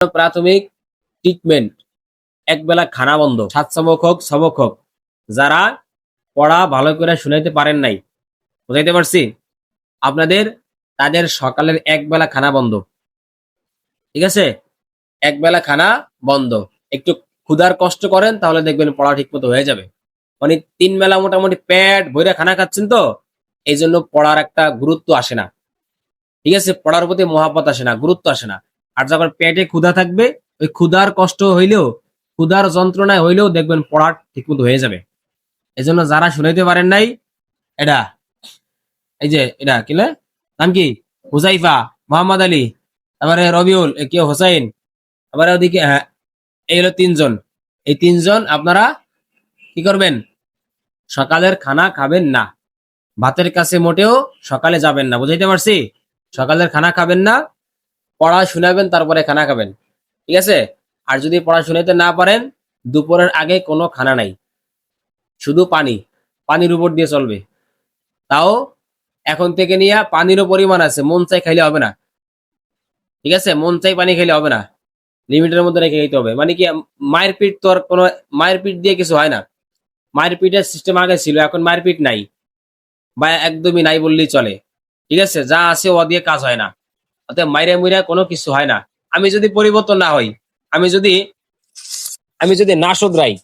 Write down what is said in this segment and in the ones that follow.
প্রাথমিক ট্রিটমেন্ট, একবেলা খানা বন্ধ, সাত সবক হোক সবক হোক, যারা পড়া ভালো করে শুনাইতে পারেন নাই, বুঝাইতে পারছি, আপনাদের তাদের সকালের একবেলা খানা বন্ধ। ঠিক আছে, একবেলা খানা বন্ধ। একটু ক্ষুধার কষ্ট করেন তাহলে দেখবেন পড়া ঠিক মতো হয়ে যাবে। মানে 3 বেলা মোটামুটি পেট ভরে খানা খাচ্ছেন, তো এই জন্য পড়ার একটা গুরুত্ব আসে না। ঠিক আছে, পড়ার প্রতি মহাব্বত আসে না, গুরুত্ব আসে না। আর যখন পেটে ক্ষুধা থাকবে, ওই ক্ষুধার কষ্ট হইলেও, ক্ষুধার যন্ত্রণায় হইলেও দেখবেন পড়া ঠিক মতো হয়ে যাবে। এই জন্য যারা শুনাইতে পারেন নাই, এটা এই যে এটা কিলে নাম কি, হুজাইফা, মোহাম্মদ আলী, তারপরে রবিউল, কেউ হোসাইন, তারপরে ওদিকে হ্যাঁ, এই হলো 3 জন। এই 3 জন আপনারা কি করবেন, সকালের খানা খাবেন না, ভাতের কাছে মোটেও সকালে যাবেন না, বুঝাইতে পারছি। সকালের খানা খাবেন না, পড়া শুনাবেন তারপরে খানা খাবেন। ঠিক আছে, আর যদি পড়া শুনাইতে না পারেন, দুপুরের আগে কোনো খানা নাই, শুধু পানি, পানির উপর দিয়ে চলবে। তাও এখন থেকে নিয়ে পানিরও পরিমাণ আছে, মন চাই খাইলে হবে না। ঠিক আছে, মন চাই পানি খাইলে হবে না, লিমিটের মধ্যে রেখে খেতে হবে। মানে কি, মায়ের পিঠ তো আর কোনো, মায়ের পিঠ দিয়ে কিছু হয় না। মায়ের পিঠের সিস্টেম আগে ছিল, এখন মায়ের পিঠ নাই, বা একদমই নাই বললেই চলে। ঠিক আছে, যা আছে ও দিয়ে কাজ হয় না, অতএব মাইরে মুইরা কোনো কিছু হয় না। আমি যদি পরিবর্তন না হই, আমি যদি আমি যদি না শুধরাই,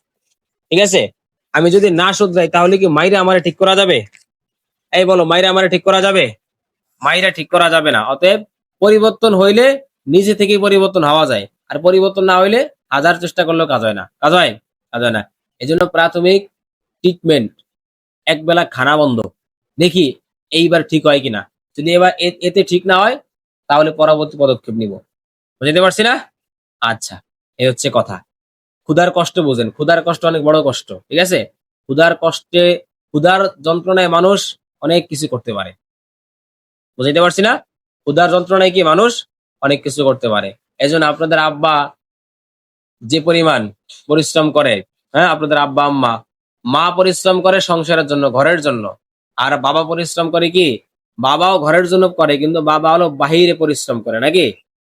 ঠিক আছে, আমি যদি না শুধরাই, তাহলে কি মাইরে আমারে ঠিক করা যাবে? এই বলো, মাইরে আমারে ঠিক করা যাবে? মাইরা ঠিক করা যাবে না। অতএব পরিবর্তন হইলে নিজে থেকেই পরিবর্তন হওয়া যায়, আর পরিবর্তন না হইলে হাজার চেষ্টা করলেও কাজ হয় না, কাজ হয়, কাজ হয় না। এই জন্য প্রাথমিক ট্রিটমেন্ট, একবেলা খানা বন্ধ, দেখি এইবার ঠিক হয় কিনা। যদি এবার এতে ঠিক না হয়, তাহলে পরবর্তী পদক্ষেপ নিব। বুঝতে পারছি না? আচ্ছা, এই হচ্ছে কথা। ক্ষুধার কষ্ট বুঝেন, ক্ষুধার কষ্ট অনেক বড় কষ্ট। ঠিক আছে, ক্ষুধার কষ্টে, ক্ষুধার যন্ত্রণায় মানুষ অনেক কিছু করতে পারে। বুঝাইতে পারছি না? ক্ষুধার যন্ত্রণায় কি মানুষ অনেক কিছু করতে পারে। এই জন্য আপনাদের আব্বা যে পরিমাণ পরিশ্রম করে, হ্যাঁ, আপনাদের আব্বা আম্মা, মা পরিশ্রম করে সংসারের জন্য, ঘরের জন্য। আর বাবা পরিশ্রম করে কি, বাবাও ঘরের জন্য করে, কিন্তু বাবা হলো বাহিরে পরিশ্রম করে, নাকি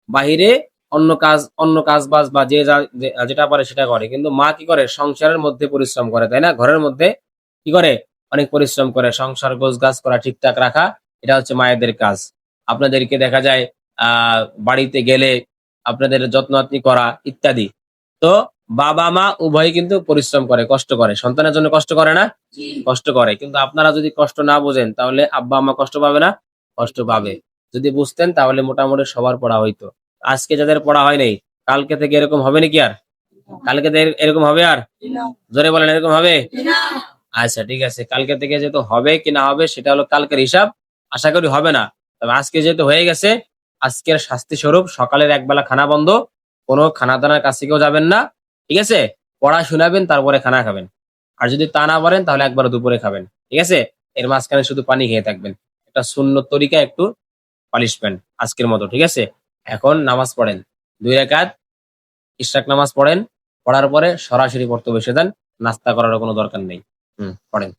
বাহিরে অন্য কাজ বাজ বা যেটা পারে সেটা করে। কিন্তু মা কি করে, সংসারের মধ্যে পরিশ্রম করে, তাই না? ঘরের মধ্যে কি করে, অনেক পরিশ্রম করে, সংসার গোছ গাছ করা, ঠিকঠাক রাখা, এটা হচ্ছে মায়েদের কাজ। আপনাদেরকে দেখা যায় বাড়িতে গেলে আপনাদের যত্ন আত্নি করা ইত্যাদি। তো বাবা মা উভয় কিন্তু পরিশ্রম করে, কষ্ট করে, সন্তানের জন্য কষ্ট করে না? কষ্ট করে। কিন্তু আপনারা যদি কষ্ট না বোঝেন, তাহলে আব্বা আম্মা কষ্ট পাবে না? কষ্ট পাবে। যদি বুঝতেন তাহলে মোটামুটি সবার পড়া হইতো। আজকে যাদের পড়া হয় নাই, কালকে থেকে এরকম হবে নাকি আর? কালকে থেকে এরকম হবে আর? জোরে বলেন, এরকম হবে? আচ্ছা ঠিক আছে, কালকে থেকে যেহেতু হবে কি না হবে সেটা হলো কালকের হিসাব। আশা করি হবে না। তবে আজকে যেহেতু হয়ে গেছে, আজকের শাস্তি স্বরূপ সকালের একবেলা খানা বন্ধ, কোনো খানা দানার কাছে কেউ যাবেন না। ঠিক আছে, পড়া শোনাবেন তারপরে খানা খাবেন। আর যদি তা না পারেন তাহলে একবার দুপুরে খাবেন। ঠিক আছে, এর মাঝখানে শুধু পানি খেয়ে থাকবেন। একটা সুন্নত তরিকা, একটু পানিশমেন্ট আজকের মতো। ঠিক আছে, এখন নামাজ পড়েন, 2 রাকাত ইশরাক নামাজ পড়েন। পড়ার পরে সরাসরি পড়তে বসে দেন, নাস্তা করার কোনো দরকার নেই। পড়েন।